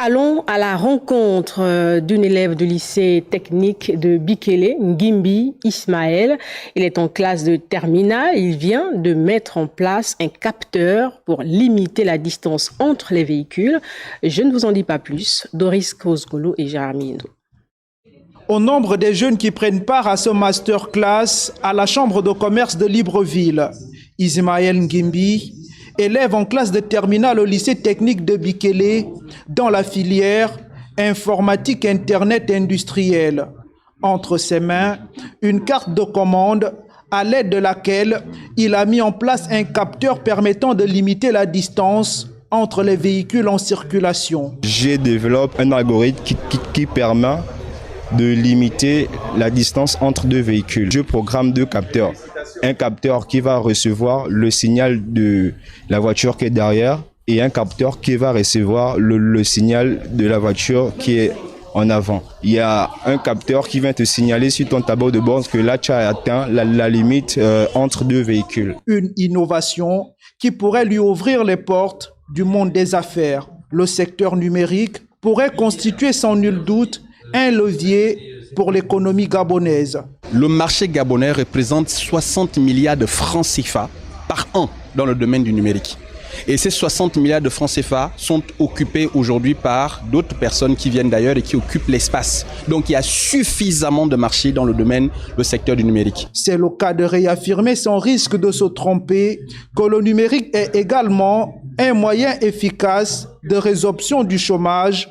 Allons à la rencontre d'une élève du lycée technique de Bikele, Ngimbi Ismaël. Il est en classe de terminale. Il vient de mettre en place un capteur pour limiter la distance entre les véhicules. Je ne vous en dis pas plus. Doris Kozgolo et Jérémy Indo. Au nombre des jeunes qui prennent part à ce masterclass à la Chambre de commerce de Libreville, Ismaël Ngimbi, élève en classe de terminale au lycée technique de Bikele dans la filière informatique internet industriel. Entre ses mains, une carte de commande à l'aide de laquelle il a mis en place un capteur permettant de limiter la distance entre les véhicules en circulation. J'ai développé un algorithme qui permet de limiter la distance entre deux véhicules. Je programme deux capteurs. Un capteur qui va recevoir le signal de la voiture qui est derrière et un capteur qui va recevoir le signal de la voiture qui est en avant. Il y a un capteur qui vient te signaler sur ton tableau de bord que là tu as atteint la limite entre deux véhicules. Une innovation qui pourrait lui ouvrir les portes du monde des affaires. Le secteur numérique pourrait constituer sans nul doute un levier pour l'économie gabonaise. Le marché gabonais représente 60 milliards de francs CFA par an dans le domaine du numérique. Et ces 60 milliards de francs CFA sont occupés aujourd'hui par d'autres personnes qui viennent d'ailleurs et qui occupent l'espace. Donc il y a suffisamment de marché dans le domaine, le secteur du numérique. C'est le cas de réaffirmer sans risque de se tromper que le numérique est également un moyen efficace de résorption du chômage